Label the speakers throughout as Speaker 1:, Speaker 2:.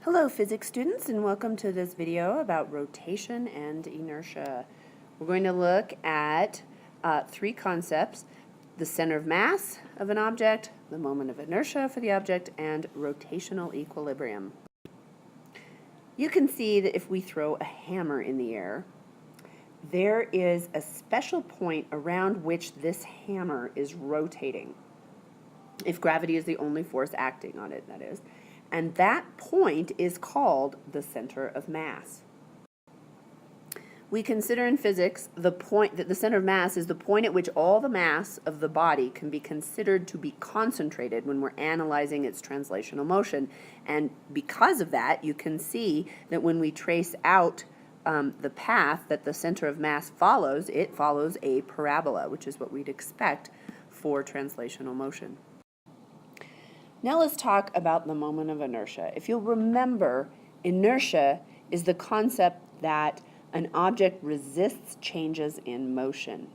Speaker 1: Hello physics students, and welcome to this video about rotation and inertia. We're going to look at three concepts: the center of mass of an object, the moment of inertia for the object, and rotational equilibrium. You can see that if we throw a hammer in the air, there is a special point around which this hammer is rotating, if gravity is the only force acting on it, that is. And that point is called the center of mass. We consider in physics the point that the center of mass is the point at which all the mass of the body can be considered to be concentrated when we're analyzing its translational motion. And because of that, you can see that when we trace out the path that the center of mass follows, it follows a parabola, which is what we'd expect for translational motion. Now let's talk about the moment of inertia. If you'll remember, inertia is the concept that an object resists changes in motion.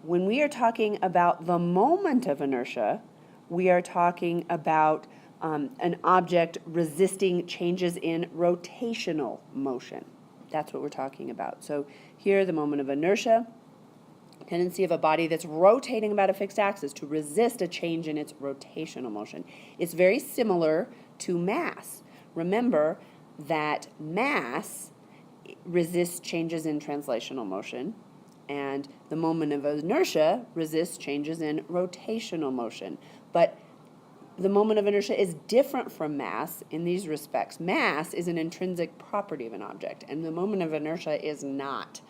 Speaker 1: When we are talking about the moment of inertia, we are talking about an object resisting changes in rotational motion. That's what we're talking about. So here, the moment of inertia, tendency of a body that's rotating about a fixed axis to resist a change in its rotational motion. It's very similar to mass. Remember that mass resists changes in translational motion, and the moment of inertia resists changes in rotational motion. But the moment of inertia is different from mass in these respects. Mass is an intrinsic property of an object, and the moment of inertia is not.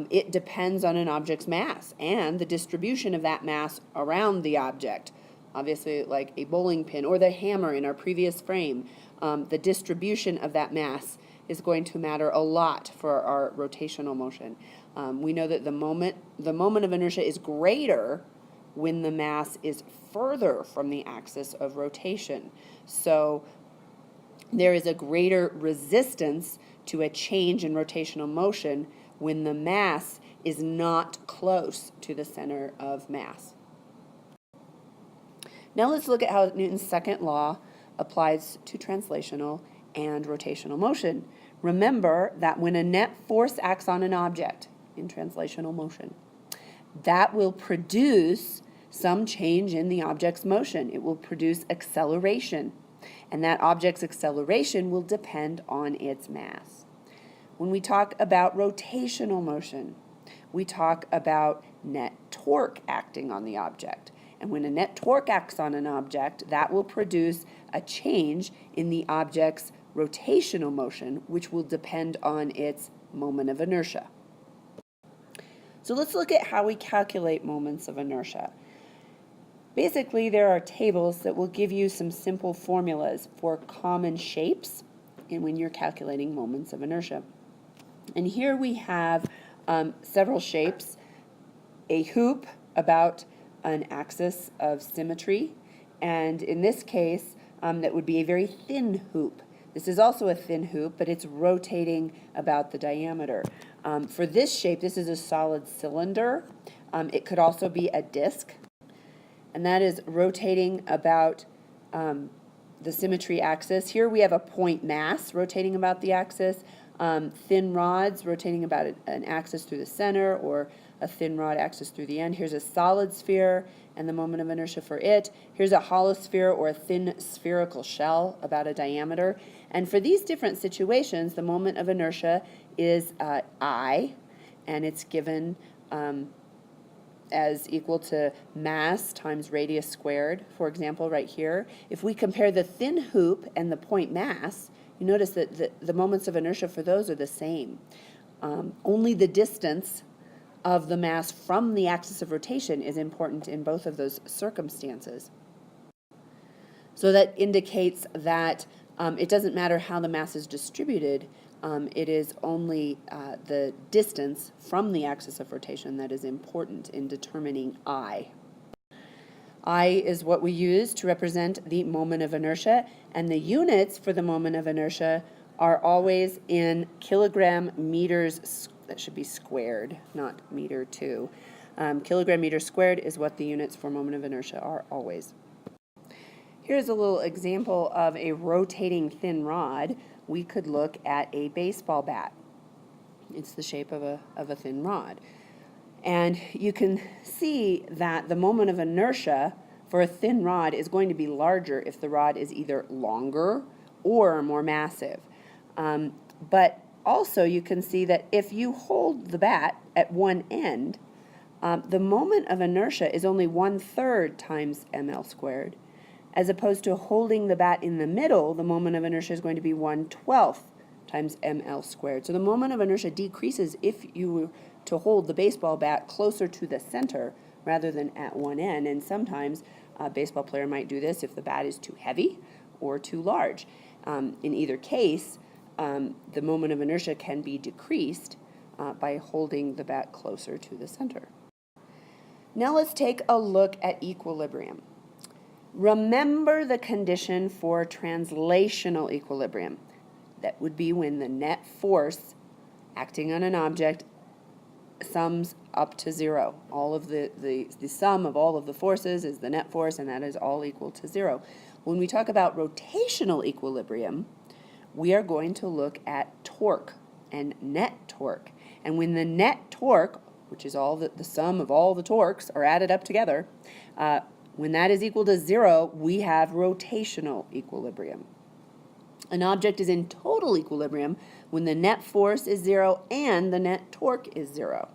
Speaker 1: It depends on an object's mass and the distribution of that mass around the object. Obviously, like a bowling pin or the hammer in our previous frame, the distribution of that mass is going to matter a lot for our rotational motion. We know that the moment of inertia is greater when the mass is further from the axis of rotation. So there is a greater resistance to a change in rotational motion when the mass is not close to the center of mass. Now let's look at how Newton's second law applies to translational and rotational motion. Remember that when a net force acts on an object in translational motion, that will produce some change in the object's motion. It will produce acceleration, and that object's acceleration will depend on its mass. When we talk about rotational motion, we talk about net torque acting on the object. And when a net torque acts on an object, that will produce a change in the object's rotational motion, which will depend on its moment of inertia. So let's look at how we calculate moments of inertia. Basically, there are tables that will give you some simple formulas for common shapes and when you're calculating moments of inertia. And here we have several shapes: a hoop about an axis of symmetry, and in this case, that would be a very thin hoop. This is also a thin hoop, but it's rotating about the diameter. For this shape, this is a solid cylinder. It could also be a disc, and that is rotating about the symmetry axis. Here we have a point mass rotating about the axis. Thin rods rotating about an axis through the center, or a thin rod axis through the end. Here's a solid sphere and the moment of inertia for it. Here's a hollow sphere or a thin spherical shell about a diameter. And for these different situations, the moment of inertia is I, and it's given as equal to mass times radius squared, for example, right here. If we compare the thin hoop and the point mass, you notice that the moments of inertia for those are the same. Only the distance of the mass from the axis of rotation is important in both of those circumstances. So that indicates that it doesn't matter how the mass is distributed, it is only the distance from the axis of rotation that is important in determining I. I is what we use to represent the moment of inertia, and the units for the moment of inertia are always in kilogram meters. That should be squared, not meter too. Kilogram meter squared is what the units for moment of inertia are always. Here's a little example of a rotating thin rod. We could look at a baseball bat. It's the shape of a thin rod. And you can see that the moment of inertia for a thin rod is going to be larger if the rod is either longer or more massive. But also you can see that if you hold the bat at one end, the moment of inertia is only 1/3 times ml squared, as opposed to holding the bat in the middle, the moment of inertia is going to be 1/12 times ml squared. So the moment of inertia decreases if you were to hold the baseball bat closer to the center rather than at one end. And sometimes a baseball player might do this if the bat is too heavy or too large. In either case, the moment of inertia can be decreased by holding the bat closer to the center. Now let's take a look at equilibrium. Remember the condition for translational equilibrium. That would be when the net force acting on an object sums up to zero. All of the sum of all of the forces is the net force, and that is all equal to zero. When we talk about rotational equilibrium, we are going to look at torque and net torque. And when the net torque, which is all the sum of all the torques, are added up together, when that is equal to zero, we have rotational equilibrium. An object is in total equilibrium when the net force is zero and the net torque is zero.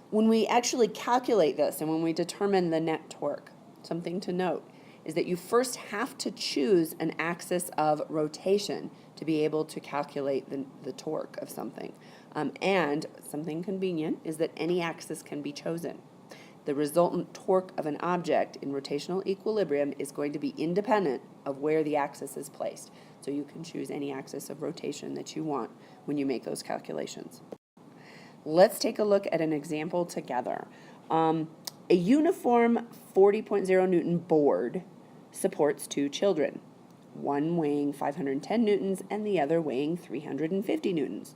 Speaker 1: When we actually calculate this and when we determine the net torque, something to note is that you first have to choose an axis of rotation to be able to calculate the torque of something. And something convenient is that any axis can be chosen. The resultant torque of an object in rotational equilibrium is going to be independent of where the axis is placed. So you can choose any axis of rotation that you want when you make those calculations. Let's take a look at an example together. A uniform 40.0 Newton board supports two children, one weighing 510 newtons and the other weighing 350 newtons.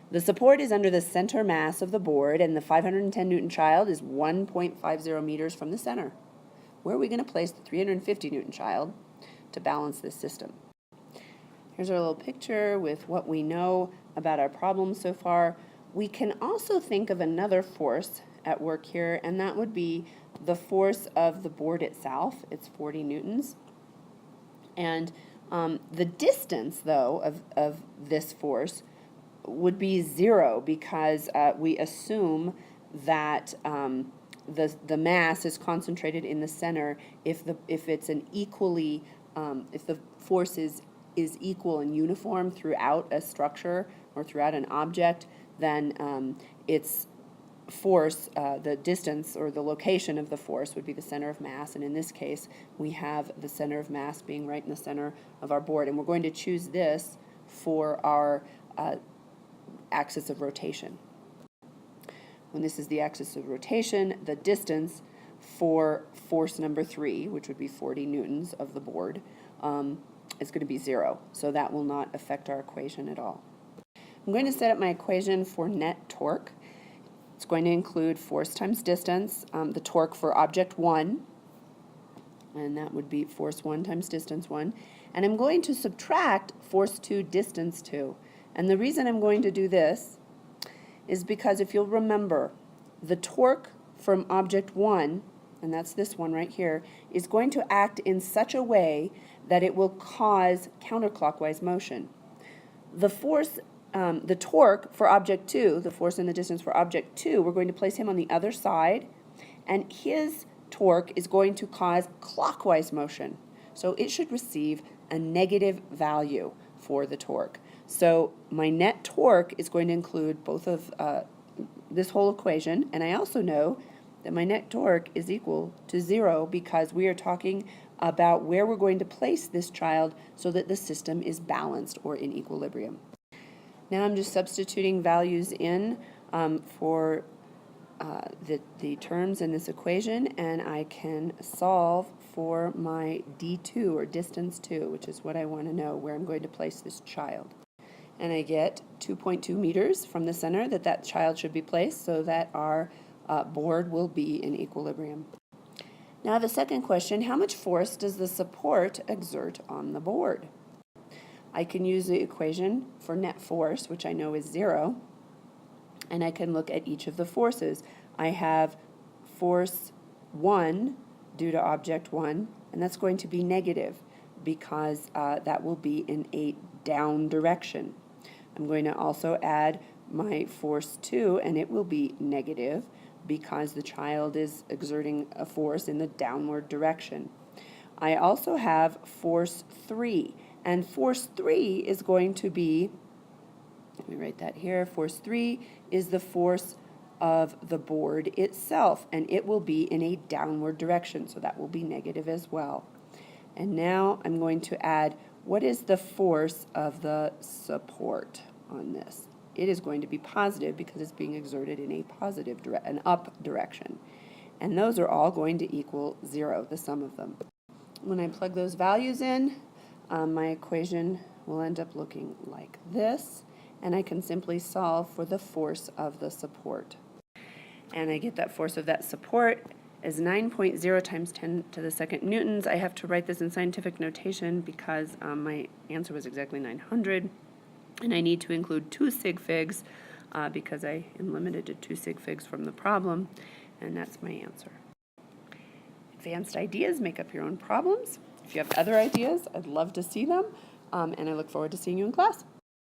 Speaker 1: The support is under the center mass of the board, and the 510 Newton child is 1.50 meters from the center. Where are we going to place the 350 Newton child to balance this system? Here's our little picture with what we know about our problem so far. We can also think of another force at work here, and that would be the force of the board itself. It's 40 newtons. And the distance, though, of this force would be zero because we assume that the mass is concentrated in the center if it's an equally if the force is equal and uniform throughout a structure or throughout an object, then its force, the distance or the location of the force would be the center of mass, and in this case we have the center of mass being right in the center of our board, and we're going to choose this for our axis of rotation. When this is the axis of rotation, the distance for force number 3, which would be 40 newtons of the board, is going to be 0. So that will not affect our equation at all. I'm going to set up my equation for net torque. It's going to include force times distance, the torque for object 1, and that would be force 1 times distance 1. And I'm going to subtract force 2, distance 2. And the reason I'm going to do this is because if you'll remember, the torque from object 1, and that's this one right here, is going to act in such a way that it will cause counterclockwise motion. The force, the torque for object 2, the force and the distance for object 2, we're going to place him on the other side, and his torque is going to cause clockwise motion. So it should receive a negative value for the torque. So my net torque is going to include both of this whole equation, and I also know that my net torque is equal to 0 because we are talking about where we're going to place this child so that the system is balanced or in equilibrium. Now I'm just substituting values in for the terms in this equation, and I can solve for my D2 or distance 2, which is what I want to know where I'm going to place this child. And I get 2.2 meters from the center that child should be placed so that our board will be in equilibrium. Now the second question, how much force does the support exert on the board? I can use the equation for net force, which I know is 0, and I can look at each of the forces. I have force 1 due to object 1, and that's going to be negative because that will be in a down direction. I'm going to also add my force 2, and it will be negative because the child is exerting a force in the downward direction. I also have force 3, and force 3 is going to be, let me write that here, force 3 is the force of the board itself, and it will be in a downward direction, so that will be negative as well. And now I'm going to add, what is the force of the support on this? It is going to be positive because it's being exerted in a positive, an up direction. And those are all going to equal 0, the sum of them. When I plug those values in, my equation will end up looking like this, and I can simply solve for the force of the support. And I get that force of that support is 9.0 times 10 to the second newtons. I have to write this in scientific notation because my answer was exactly 900, and I need to include 2 sig figs because I am limited to 2 sig figs from the problem, and that's my answer. Advanced ideas, make up your own problems. If you have other ideas, I'd love to see them, and I look forward to seeing you in class.